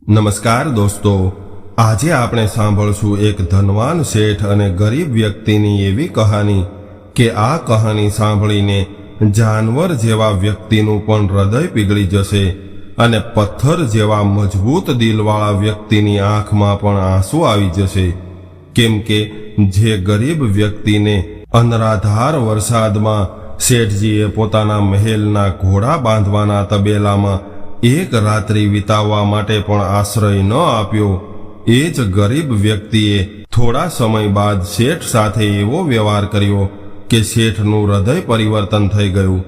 નમસ્કાર દોસ્તો, આજે આપણે સાંભળશું એક ધનવાન શેઠ અને ગરીબ વ્યક્તિની એવી કહાની કે આ કહાની સાંભળીને જાનવર જેવા વ્યક્તિનું પણ હૃદય પીગળી જશે અને પથ્થર જેવા મજબૂત દિલવાળા વ્યક્તિની આંખમાં પણ આંસુ આવી જશે, કેમ કે જે ગરીબ વ્યક્તિને અનરાધાર વરસાદમાં શેઠજીએ પોતાના મહેલના ઘોડા બાંધવાના તબેલામાં એક રાત્રિ વિતાવવા માટે પણ આશ્રય ન આપ્યો, એ જ ગરીબ વ્યક્તિએ થોડા સમય બાદ શેઠ સાથે એવો વ્યવહાર કર્યો કે શેઠનું હૃદય પરિવર્તન થઈ ગયું.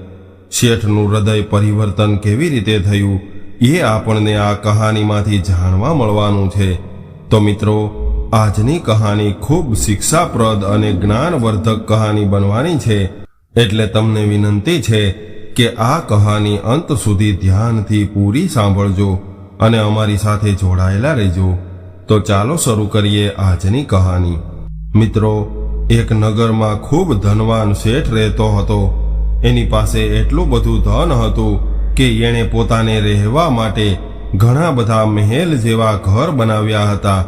શેઠનું હૃદય પરિવર્તન કેવી રીતે થયું એ આપણને આ કહાનીમાંથી જાણવા મળવાનું છે. તો મિત્રો, આજની કહાની ખૂબ શિક્ષાપ્રદ અને જ્ઞાનવર્ધક કહાની બનવાની છે, એટલે તમને વિનંતી છે કે આ કહાની અંત સુધી ધ્યાનથી પૂરી સાંભળજો અને અમારી સાથે જોડાયેલા રહેજો. તો ચાલો શરૂ કરીએ આજની કહાની. મિત્રો, એક નગરમાં ખૂબ ધનવાન શેઠ રહેતો હતો. એની પાસે એટલું બધું ધન હતું કે એણે પોતાને રહેવા માટે ઘણા બધા મહેલ જેવા ઘર બનાવ્યા હતા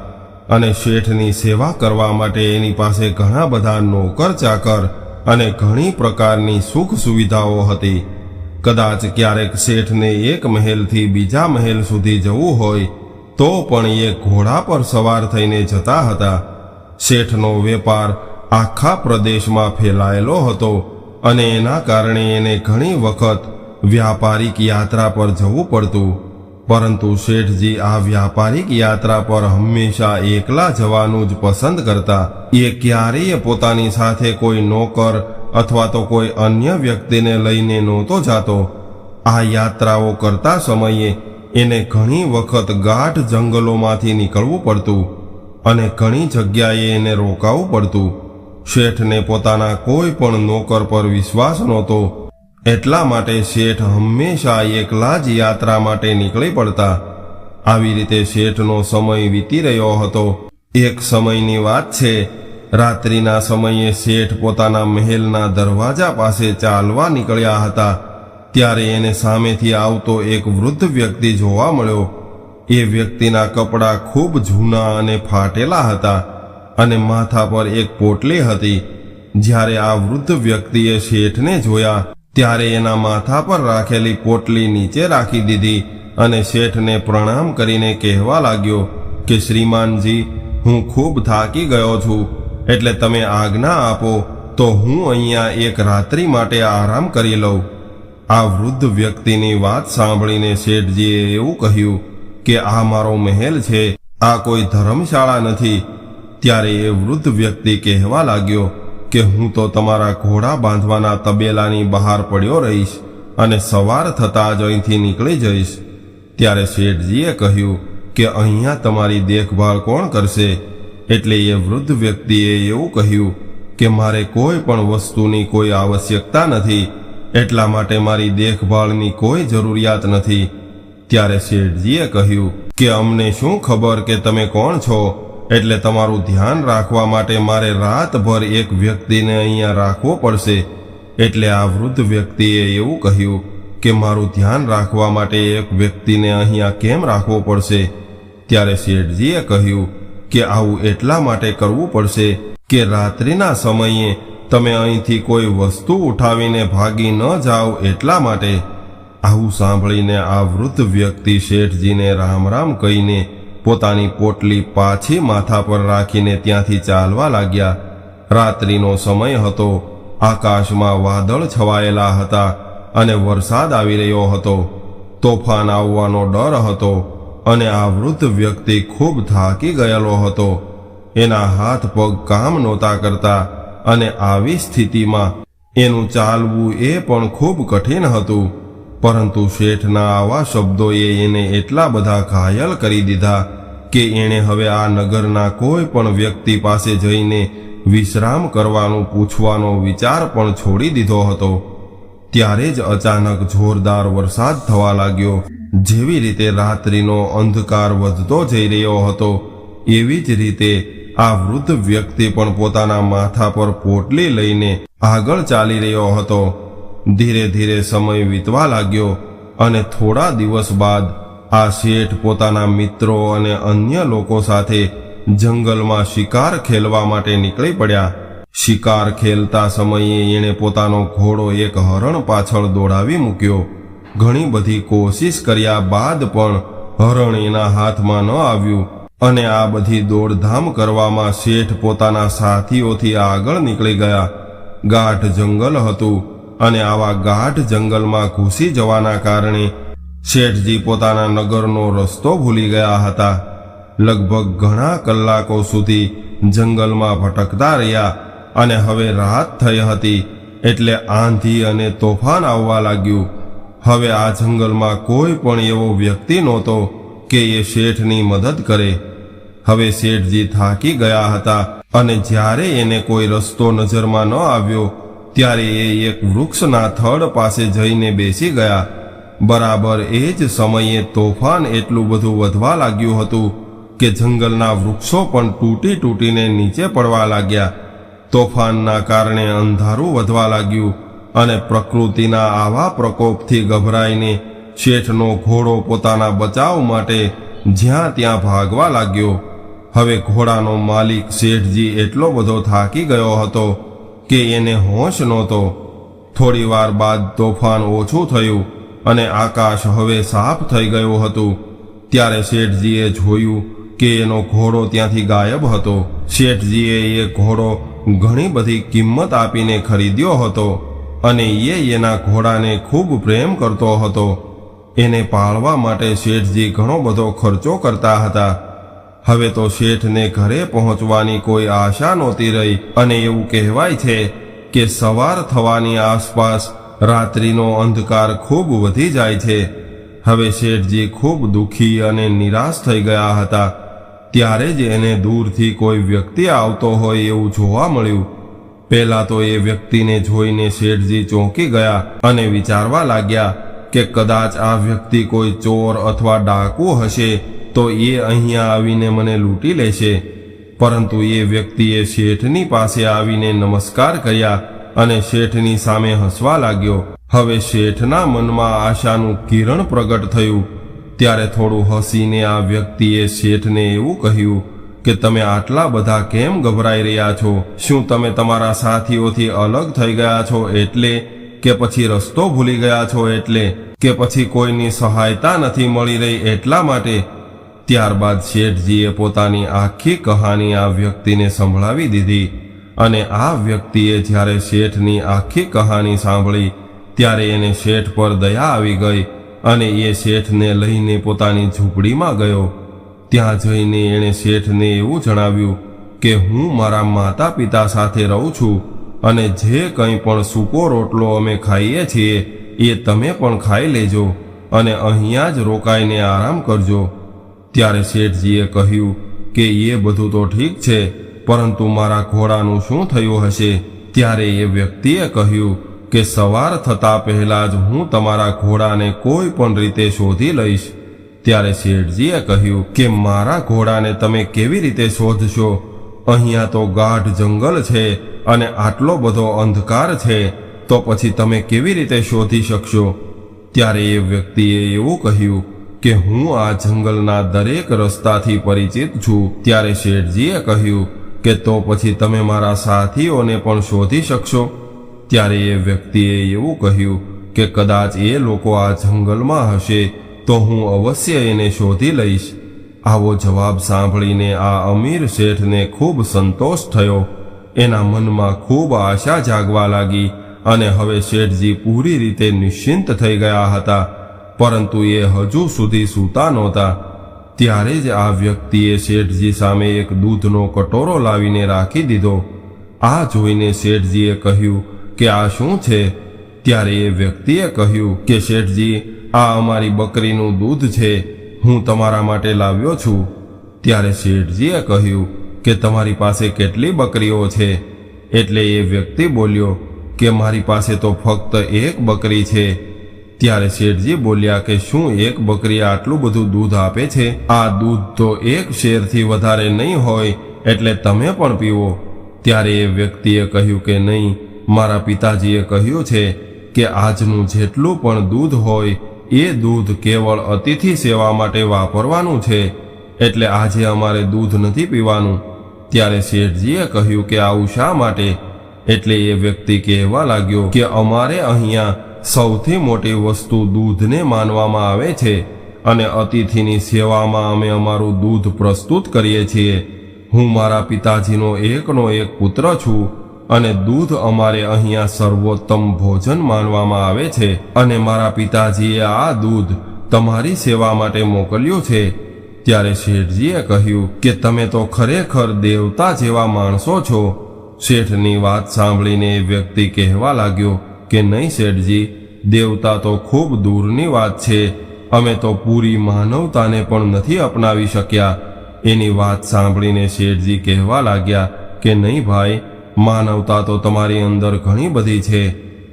અને શેઠની સેવા કરવા માટે એની પાસે ઘણા બધા નોકર ચાકર અને ઘણી પ્રકારની સુખ સુવિધાઓ હતી. કદાચ ક્યારેક શેઠને એક મહેલથી બીજા મહેલ સુધી જવું હોય તો પણ એ ઘોડા પર સવાર થઈને જતા હતા. શેઠનો વેપાર આખા પ્રદેશમાં ફેલાયેલો હતો અને એના કારણે એને ઘણી વખત વ્યાપારિક યાત્રા પર જવું પડતું. પરંતુ શેઠજી આ વ્યાપારિક યાત્રા પર હંમેશા એકલા જવાનું જ પસંદ કરતા. એ ક્યારેય પોતાની સાથે કોઈ નોકર અથવા તો કોઈ અન્ય વ્યક્તિને લઈને નહોતો જાતો. આ યાત્રાઓ કરતા સમયે એને ઘણી વખત ગાઢ જંગલોમાંથી નીકળવું પડતું અને ઘણી જગ્યાએ એને રોકાવું પડતું. શેઠને પોતાના કોઈ પણ નોકર પર વિશ્વાસ નહોતો, એટલા માટે શેઠ હંમેશા એકલા જ યાત્રા માટે નીકળી પડતા. આવી રીતે શેઠનો સમય વીતી રહ્યો હતો. એક સમયની વાત છે, રાત્રિના સમયે શેઠ પોતાના મહેલના દરવાજા પાસે ચાલવા નીકળ્યા હતા. ત્યારે એને સામેથી આવતો એક વૃદ્ધ વ્યક્તિ જોવા મળ્યો. એ વ્યક્તિના કપડાં ખૂબ જૂના અને ફાટેલા હતા અને માથા પર એક પોટલી હતી. જ્યારે આ વૃદ્ધ વ્યક્તિએ શેઠને જોયા ત્યારે એના માથા પર રાખેલી પોટલી નીચે રાખી દીધી અને શેઠને પ્રણામ કરીને કહેવા લાગ્યો કે શ્રીમાનજી, હું ખૂબ થાકી ગયો છું, એટલે તમે આજ્ઞા આપો તો હું અહીંયા એક રાત્રિ માટે આરામ કરી લઉં. આ વૃદ્ધ વ્યક્તિની વાત સાંભળીને શેઠજીએ એવું કહ્યું કે આ મારો મહેલ છે, આ કોઈ ધર્મશાળા નથી. ત્યારે એ વૃદ્ધ વ્યક્તિ કહેવા લાગ્યો કે હું તો તમારા ઘોડા બાંધવાના તબેલાની બહાર પડ્યો રહીશ અને સવાર થતાં જ અહીંથી નીકળી જઈશ. ત્યારે શેઠજીએ કહ્યું કે અહીંયા તમારી દેખભાળ કોણ કરશે? એટલે એ વૃદ્ધ વ્યક્તિએ એવું કહ્યું કે મારે કોઈ પણ વસ્તુની કોઈ આવશ્યકતા નથી, એટલા માટે મારી દેખભાળની કોઈ જરૂરિયાત નથી. ત્યારે શેઠજીએ કહ્યું કે અમને શું ખબર કે તમે કોણ છો, એટલે તમારું ધ્યાન રાખવા માટે મારે રાતભર એક વ્યક્તિને અહીંયા રાખવો પડશે. એટલે આ વૃદ્ધ વ્યક્તિએ એવું કહ્યું કે મારું ધ્યાન રાખવા માટે એક વ્યક્તિને અહીંયા કેમ રાખવો પડશે? ત્યારે શેઠજીએ કહ્યું કે આવું એટલા માટે કરવું પડશે કે રાત્રિના સમયે તમે અહીંથી કોઈ વસ્તુ ઉઠાવીને ભાગી ન જાઓ, એટલા માટે. આવું સાંભળીને આ વૃદ્ધ વ્યક્તિ શેઠજીને રામ રામ કહીને પોતાની પોટલી પાછી માથા પર રાખીને ત્યાંથી ચાલવા લાગ્યા. રાત્રિનો સમય હતો, આકાશમાં વાદળ છવાયેલા હતા અને વરસાદ આવી રહ્યો હતો. તોફાન આવવાનો ડર હતો અને આ વૃદ્ધ વ્યક્તિ ખૂબ થાકી ગયેલો હતો. એના હાથ પગ કામ નહોતા કરતા અને આવી સ્થિતિમાં એનું ચાલવું એ પણ ખૂબ કઠિન હતું. પરંતુ શેઠના આવા શબ્દોએ એને એટલા બધા ઘાયલ કરી દીધા કે એણે હવે આ નગરના કોઈ પણ વ્યક્તિ પાસે જઈને વિશ્રામ કરવાનું પૂછવાનો વિચાર પણ છોડી દીધો હતો. ત્યારે જ અચાનક જોરદાર વરસાદ થવા લાગ્યો. જેવી રીતે રાત્રિનો અંધકાર વધતો જઈ રહ્યો હતો, એવી જ રીતે આ વૃદ્ધ વ્યક્તિ પણ પોતાના માથા પર પોટલી લઈને આગળ ચાલી રહ્યો હતો. ધીરે ધીરે સમય વીતવા લાગ્યો અને થોડા દિવસ બાદ આ શેઠ પોતાના મિત્રો અને અન્ય લોકો સાથે જંગલમાં શિકાર ખેલવા માટે નીકળી પડ્યા. શિકાર ખેલતા સમયે એણે પોતાનો ઘોડો એક હરણ પાછળ દોડાવી મૂક્યો. ઘણી બધી કોશિશ કર્યા બાદ પણ હરણ એના હાથમાં ન આવ્યું અને આ બધી દોડધામ કરવામાં શેઠ પોતાના સાથીઓથી આગળ નીકળી ગયા. ગાઢ જંગલ હતું અને આવા ગાઢ જંગલમાં ઘૂસી જવાના કારણે શેઠજી પોતાના નગરનો રસ્તો ભૂલી ગયા હતા. લગભગ ઘણા કલાકો સુધી જંગલમાં ભટકતા રહ્યા અને હવે રાત થઈ હતી એટલે આંધી અને તોફાન આવવા લાગ્યું. હવે આ જંગલમાં કોઈ પણ એવો વ્યક્તિ નહોતો કે એ શેઠની મદદ કરે. હવે શેઠજી થાકી ગયા હતા અને જ્યારે એને કોઈ રસ્તો નજરમાં ન આવ્યો ત્યારે એ એક વૃક્ષના થડ પાસે જઈને બેસી ગયા. બરાબર એ જ સમયે તોફાન એટલું બધું વધવા લાગ્યું હતું કે જંગલના વૃક્ષો પણ તૂટી તૂટીને નીચે પડવા લાગ્યા. તોફાનના કારણે અંધારું વધવા લાગ્યું અને પ્રકૃતિના આવા પ્રકોપથી ગભરાઈને શેઠનો ઘોડો પોતાના બચાવ માટે જ્યાં ત્યાં ભાગવા લાગ્યો. હવે ઘોડાનો માલિક શેઠજી એટલો બધો થાકી ગયો હતો કે એને હોશ નહોતો. થોડી વાર બાદ તોફાન ઓછું થયું અને આકાશ હવે સાફ થઈ ગયું હતું. ત્યારે શેઠજીએ જોયું કે એનો ઘોડો ત્યાંથી ગાયબ હતો. શેઠજીએ એ ઘોડો ઘણી બધી કિંમત આપીને ખરીદ્યો હતો અને એ એના ઘોડાને ખૂબ પ્રેમ કરતો હતો. એને પાળવા માટે શેઠજી ઘણો બધો ખર્ચો કરતા હતા. હવે તો શેઠને ઘરે પહોંચવાની કોઈ આશા નહોતી રહી અને એવું કહેવાય છે કે સવાર થવાની આસપાસ રાત્રિનો અંધકાર ખૂબ વધી જાય છે. હવે શેઠજી ખૂબ દુઃખી અને નિરાશ થઈ ગયા હતા. ત્યારે જ એને દૂરથી કોઈ વ્યક્તિ આવતો હોય એવું જોવા મળ્યું. પહેલા તો એ વ્યક્તિને જોઈને શેઠજી ચોંકી ગયા અને વિચારવા લાગ્યા કે કદાચ આ વ્યક્તિ કોઈ ચોર અથવા ડાકુ હશે તો એ અહીંયા આવીને મને લૂંટી લેશે. પરંતુ એ વ્યક્તિએ શેઠની પાસે આવીને નમસ્કાર કર્યા અને શેઠની સામે હસવા લાગ્યો. હવે શેઠના મનમાં આશાનું કિરણ પ્રગટ થયું. ત્યારે થોડું હસીને આ વ્યક્તિએ શેઠને એવું કહ્યું કે તમે આટલા બધા કેમ ગભરાઈ રહ્યા છો? શું તમે તમારા સાથીઓથી અલગ થઈ ગયા છો એટલે, કે પછી રસ્તો ભૂલી ગયા છો એટલે, કે પછી કોઈની સહાયતા નથી મળી રહી એટલા માટે? ત્યારબાદ શેઠજીએ પોતાની આખી કહાની આ વ્યક્તિને સંભળાવી દીધી અને આ વ્યક્તિએ જ્યારે શેઠની આખી કહાની સાંભળી ત્યારે એને શેઠ પર દયા આવી ગઈ અને એ શેઠને લઈને પોતાની ઝૂંપડીમાં ગયો. ત્યાં જઈને એણે શેઠને એવું જણાવ્યું કે હું મારા માતા પિતા સાથે રહું છું અને જે કંઈ પણ સૂકો રોટલો અમે ખાઈએ છીએ એ તમે પણ ખાઈ લેજો અને અહીંયા જ રોકાઈને આરામ કરજો. ત્યારે શેઠજીએ કહ્યું કે એ બધું તો ઠીક છે, પરંતુ મારા ઘોડાનું શું થયું હશે? ત્યારે એ વ્યક્તિએ કહ્યું કે સવાર થતા પહેલા જ હું તમારા ઘોડાને કોઈ પણ રીતે શોધી લઈશ. ત્યારે શેઠજીએ કહ્યું કે મારા ઘોડાને તમે કેવી રીતે શોધશો? અહીંયા તો ગાઢ જંગલ છે અને આટલો બધો અંધકાર છે, તો પછી તમે કેવી રીતે શોધી શકશો? ત્યારે એ વ્યક્તિએ એવું કહ્યું કે હું આ જંગલના દરેક રસ્તાથી પરિચિત છું. ત્યારે શેઠજીએ કહ્યું કે તો પછી તમે મારા સાથીઓને પણ શોધી શકશો? ત્યારે એ વ્યક્તિએ એવું કહ્યું કે કદાચ એ લોકો આ જંગલમાં હશે તો હું અવશ્ય એને શોધી લઈશ. આવો જવાબ સાંભળીને આ અમીર શેઠને ખૂબ સંતોષ થયો. એના મનમાં ખૂબ આશા જાગવા લાગી અને હવે શેઠજી પૂરી રીતે નિશ્ચિંત થઈ ગયા હતા, પરંતુ એ હજુ સુધી સૂતા નહોતા. ત્યારે જ આ વ્યક્તિએ શેઠજી સામે એક દૂધનો કટોરો લાવીને રાખી દીધો. આ જોઈને શેઠજીએ કહ્યું કે આ શું છે? ત્યારે એ વ્યક્તિએ કહ્યું કે શેઠજી, આ અમારી બકરીનું દૂધ છે, હું તમારા માટે લાવ્યો છું. ત્યારે શેઠજીએ કહ્યું કે તમારી પાસે કેટલી બકરીઓ છે? એટલે એ વ્યક્તિ બોલ્યો કે મારી પાસે તો ફક્ત એક બકરી છે. ત્યારે શેઠજી બોલ્યા કે શું એક બકરી આટલું બધું દૂધ આપે છે? આ દૂધ તો એક શેરથી વધારે નહીં હોય, એટલે તમે પણ પીવો. ત્યારે એ વ્યક્તિએ કહ્યું કે નહીં, મારા પિતાજીએ કહ્યું છે કે આજનું જેટલું પણ દૂધ હોય એ દૂધ કેવળ અતિથિ સેવા માટે વાપરવાનું છે, એટલે આજે અમારે દૂધ નથી પીવાનું. ત્યારે શેઠજીએ કહ્યું કે આવું શા માટે? એટલે એ વ્યક્તિ કહેવા લાગ્યો કે અમારે અહીંયા સૌથી મોટી વસ્તુ દૂધને માનવામાં આવે છે અને અતિથિની સેવામાં અમે અમારું દૂધ પ્રસ્તુત કરીએ છીએ. હું મારા પિતાજીનો એકનો એક પુત્ર છું અને દૂધ અમારે અહીંયા સર્વોત્તમ ભોજન માનવામાં આવે છે અને મારા પિતાજીએ આ દૂધ તમારી સેવા માટે મોકલ્યું છે. ત્યારે શેઠજીએ કહ્યું કે તમે તો ખરેખર દેવતા જેવા માણસો છો. શેઠની વાત સાંભળીને એ વ્યક્તિ કહેવા લાગ્યો કે નહીં શેઠજી, દેવતા તો ખૂબ દૂરની વાત છે. અમે તો પૂરી માનવતાને પણ નથી અપનાવી શક્યા. એની વાત સાંભળીને શેઠજી કહેવા લાગ્યા કે નહીં ભાઈ, માનવતા તો તમારી અંદર ઘણી બધી છે.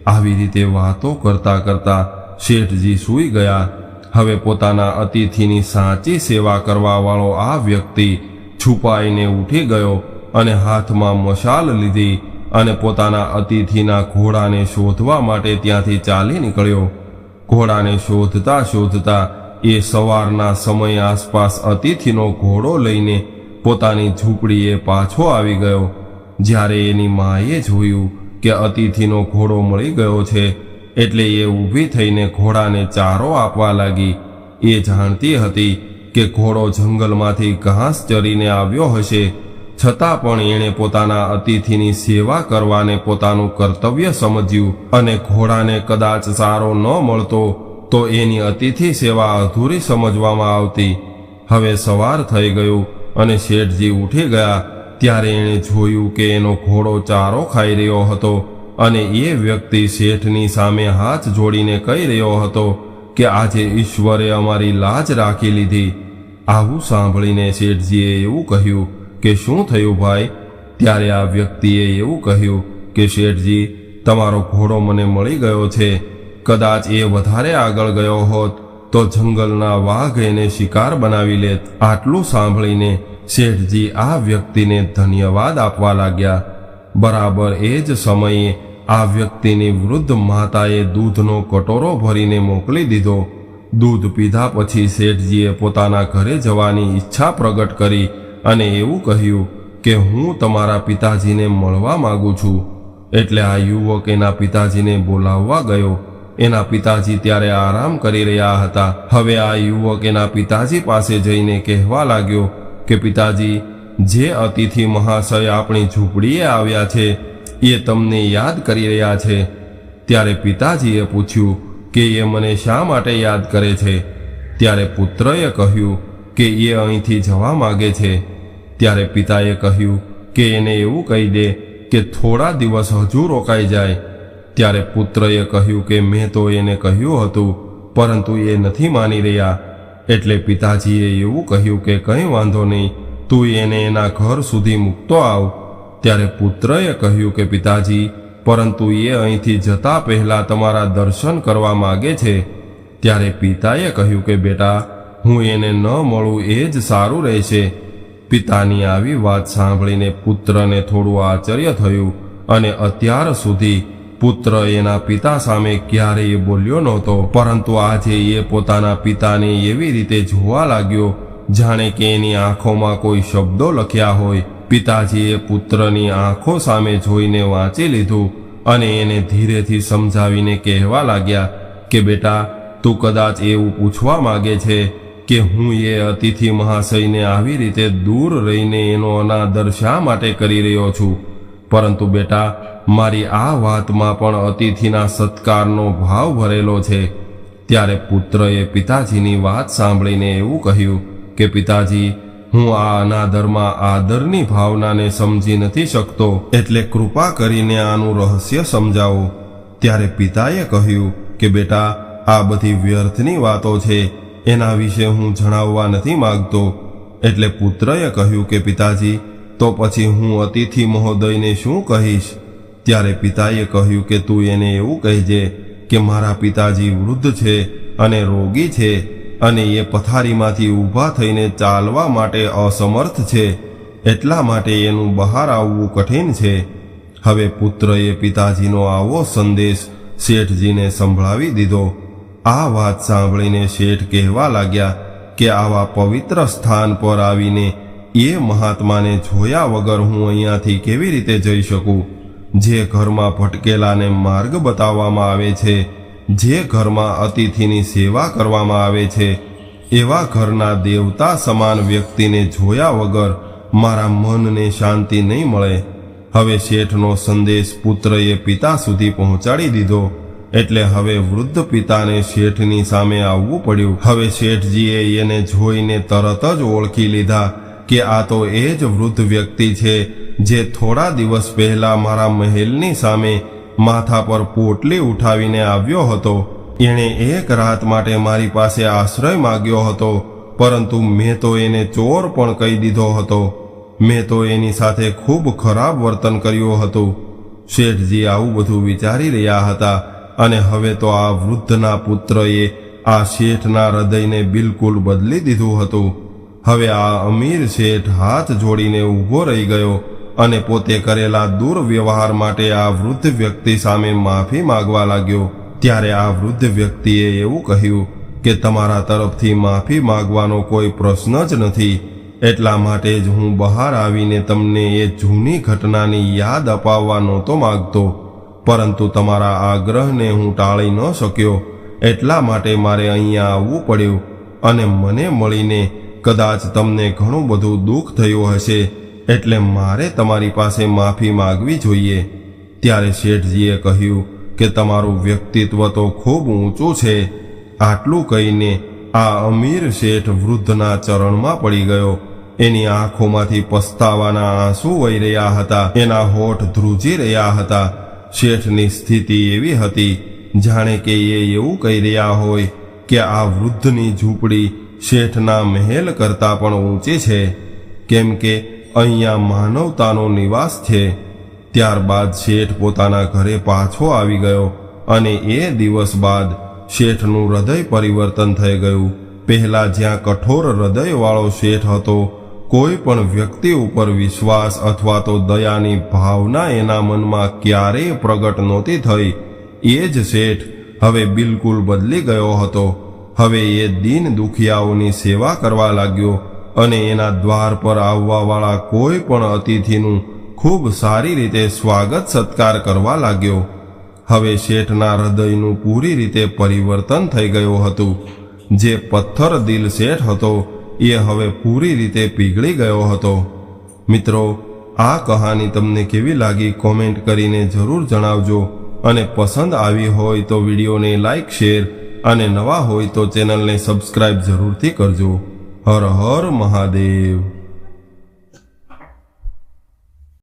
આવી રીતે વાતો કરતા કરતા શેઠજી સૂઈ ગયા. હવે પોતાના અતિથિની સાચી સેવા કરવાવાળો આ વ્યક્તિ છુપાઈને ઉઠી ગયો અને હાથમાં મશાલ લીધી અને પોતાના અતિથિના ઘોડાને શોધવા માટે ત્યાંથી ચાલી નીકળ્યો. ઘોડાને શોધતા શોધતા એ સવારના સમય આસપાસ અતિથિનો ઘોડો લઈને પોતાની ઝૂંપડીએ પાછો આવી ગયો. જ્યારે એની માએ જોયું કે અતિથિનો ઘોડો મળી ગયો છે, એટલે એ ઊભી થઈને ઘોડાને ચારો આપવા લાગી. એ જાણતી હતી કે ઘોડો જંગલમાંથી ઘાસ ચરીને આવ્યો હશે, છતાં પણ એણે પોતાના અતિથિની સેવા કરવાને પોતાનું કર્તવ્ય સમજ્યું અને ઘોડાને કદાચ ચારો ન મળતો તો એની અતિથિ સેવા અધૂરી સમજવામાં આવતી. હવે સવાર થઈ ગયું અને શેઠજી ઉઠી ગયા. ત્યારે એણે જોયું કે એનો ઘોડો ચારો ખાઈ રહ્યો હતો અને એ વ્યક્તિ શેઠની સામે હાથ જોડીને કહી રહ્યો હતો કે આજે ઈશ્વરે અમારી લાજ રાખી લીધી. આવું સાંભળીને શેઠજીએ એવું કહ્યું કે શું થયું ભાઈ? ત્યારે આ વ્યક્તિએ એવું કહ્યું કે શેઠજી, તમારો ઘોડો મને મળી ગયો છે. કદાચ એ વધારે આગળ ગયો હોત તો જંગલના વાઘ એને શિકાર બનાવી લેત. આટલું સાંભળીને શેઠજી આ વ્યક્તિને ધન્યવાદ આપવા લાગ્યા. બરાબર એ જ સમયે આ વ્યક્તિની વૃદ્ધ માતાએ દૂધનો કટોરો ભરીને મોકલી દીધો. દૂધ પીધા પછી શેઠજીએ પોતાના ઘરે જવાની ઈચ્છા પ્રગટ કરી અને એવું કહ્યું કે હું તમારા પિતાજીને મળવા માંગુ છું. એટલે આ યુવક એના પિતાજીને બોલાવવા ગયો. એના પિતાજી ત્યારે આરામ કરી રહ્યા હતા. હવે આ યુવક એના પિતાજી પાસે જઈને કહેવા લાગ્યો કે પિતાજી, જે અતિથિ મહાશય આપણી ઝૂંપડીએ આવ્યા છે એ તમને યાદ કરી રહ્યા છે. ત્યારે પિતાજીએ પૂછ્યું કે એ મને શા માટે યાદ કરે છે? ત્યારે પુત્રએ કહ્યું કે એ અહીંથી જવા માગે છે. ત્યારે પિતાએ કહ્યું કે એને એવું કહી દે કે થોડા દિવસ હજુ રોકાઈ જાય. ત્યારે પુત્રએ કહ્યું કે મેં તો એને કહ્યું હતું, પરંતુ એ નથી માની રહ્યા. એટલે પિતાજીએ એવું કહ્યું કે કંઈ વાંધો નહીં, તું એને એના ઘર સુધી મૂકતો આવ. ત્યારે પુત્રએ કહ્યું કે પિતાજી, પરંતુ એ અહીંથી જતા પહેલા તમારા દર્શન કરવા માગે છે. ત્યારે પિતાએ કહ્યું કે બેટા, હું એને ન મળું એ જ સારું રહેશે. પિતાની આવી વાત સાંભળીને પુત્રને થોડું આશ્ચર્ય થયું અને અત્યાર સુધી પુત્ર એના પિતા સામે ક્યારેય બોલ્યો નહોતો, પરંતુ આજે એ પોતાના પિતાને એવી રીતે જોવા લાગ્યો જાણે કે એની આંખોમાં કોઈ શબ્દો લખ્યા હોય. પિતાજીએ પુત્રની આંખો સામે જોઈને વાંચી લીધું અને એને ધીરેથી સમજાવીને કહેવા લાગ્યા કે બેટા, તું કદાચ એવું પૂછવા માગે છે કે હું એ અતિથિ મહાશયને આવી રીતે દૂર રહીને એનો અનાદર શા માટે કરી રહ્યો છું? પરંતુ બેટા, મારી આ વાતમાં પણ અતિથિના સત્કારનો ભાવ ભરેલો છે. ત્યારે પુત્રએ પિતાજીની વાત સાંભળીને એવું કહ્યું કે પિતાજી, હું આ અનાદરમાં આદરની ભાવનાને સમજી નથી શકતો, એટલે કૃપા કરીને આનું રહસ્ય સમજાવો. ત્યારે પિતાએ કહ્યું કે બેટા, આ બધી વ્યર્થની વાતો છે, એના વિશે હું જણાવવા નથી માંગતો. એટલે પુત્રએ કહ્યું કે પિતાજી, તો પછી હું અતિથિ મહોદયને શું કહીશ? ત્યારે પિતાએ કહ્યું કે તું એને એવું કહેજે કે મારા પિતાજી વૃદ્ધ છે અને રોગી છે અને એ પથારીમાંથી ઊભા થઈને ચાલવા માટે અસમર્થ છે, એટલા માટે એનું બહાર આવવું કઠિન છે. હવે પુત્રએ પિતાજીનો આવો સંદેશ શેઠજીને સંભળાવી દીધો. આ વાત સાંભળીને શેઠ કહેવા લાગ્યા કે આવા પવિત્ર સ્થાન પર આવીને એ મહાત્માને જોયા વગર હું અહીંયાથી કેવી રીતે જઈ શકું? જે ઘરમાં ભટકેલાને માર્ગ બતાવવામાં આવે છે, જે ઘરમાં અતિથિની સેવા કરવામાં આવે છે, એવા ઘરના દેવતા સમાન વ્યક્તિને જોયા વગર મારા મનને શાંતિ નહીં મળે. હવે શેઠનો સંદેશ પુત્રએ પિતા સુધી પહોંચાડી દીધો, એટલે હવે વૃદ્ધ પિતાને શેઠની સામે આવવું પડ્યું. હવે શેઠજીએ એને જોઈને તરત જ ઓળખી લીધા કે આ તો એ જ વૃદ્ધ વ્યક્તિ છે જે થોડા દિવસ પહેલા મારા મહેલની સામે માથા પર પોટલી ઉઠાવીને આવ્યો હતો. એણે એક રાત માટે મારી પાસે આશ્રય માગ્યો હતો, પરંતુ મેં તો એને ચોર પણ કહી દીધો હતો. મેં તો એની સાથે ખૂબ ખરાબ વર્તન કર્યું હતું. શેઠજી આવું બધું વિચારી રહ્યા હતા અને હવે તો આ વૃદ્ધના પુત્રએ આ શેઠના હૃદયને બિલકુલ બદલી દીધું હતું. હવે આ અમીર શેઠ હાથ જોડીને ઊભો રહી ગયો અને પોતે કરેલા દુર્વ્યવહાર માટે આ વૃદ્ધ વ્યક્તિ સામે માફી માંગવા લાગ્યો. ત્યારે આ વૃદ્ધ વ્યક્તિએ એવું કહ્યું કે તમારા તરફથી માફી માંગવાનો કોઈ પ્રશ્ન જ નથી, એટલા માટે જ હું બહાર આવીને તમને એ જૂની ઘટનાની યાદ અપાવવા નહોતો માંગતો, પરંતુ તમારા આગ્રહને હું ટાળી ન શક્યો, એટલા માટે મારે અહીંયા આવવું પડ્યું. અને મને મળીને કદાચ તમને ઘણું બધું દુઃખ થયું હશે, એટલે મારે તમારી પાસે માફી માગવી જોઈએ. ત્યારે શેઠજીએ કહ્યું કે તમારું વ્યક્તિત્વ તો ખૂબ ઊંચું છે. આટલું કહીને આ અમીર શેઠ વૃદ્ધના ચરણમાં પડી ગયો. એની આંખોમાંથી પસ્તાવાના આંસુ વહી રહ્યા હતા, એના હોઠ ધ્રુજી રહ્યા હતા. શેઠની સ્થિતિ એવી હતી જાણે કે એ એવું કહી રહ્યા હોય કે આ વૃદ્ધની ઝૂંપડી શેઠના મહેલ કરતાં પણ ઊંચી છે, કેમ કે અહીંયા માનવતાનો નિવાસ છે. ત્યારબાદ શેઠ પોતાના ઘરે પાછો આવી ગયો અને એ દિવસ બાદ શેઠનું હૃદય પરિવર્તન થઈ ગયું. પહેલા જ્યાં કઠોર હૃદયવાળો શેઠ હતો, કોઈ પણ વ્યક્તિ ઉપર વિશ્વાસ અથવા તો દયાની ભાવના એના મનમાં ક્યારેય પ્રગટ નહોતી થઈ, એ જ શેઠ હવે બિલકુલ બદલી ગયો હતો. હવે એ દીન દુખિયાઓની સેવા કરવા લાગ્યો અને એના દ્વાર પર આવવાવાળા કોઈ પણ અતિથિનું ખૂબ સારી રીતે સ્વાગત સત્કાર કરવા લાગ્યો. હવે શેઠના હૃદયનું પૂરી રીતે પરિવર્તન થઈ ગયું હતું. જે પથ્થર દિલ શેઠ હતો એ હવે પૂરી રીતે પીગળી ગયો હતો. મિત્રો, આ કહાની તમને કેવી લાગી કોમેન્ટ કરીને જરૂર જણાવજો અને પસંદ આવી હોય તો વિડીયોને લાઈક, શેર અને નવા હોય તો ચેનલને સબસ્ક્રાઇબ જરૂરથી કરજો. હર હર મહાદેવ.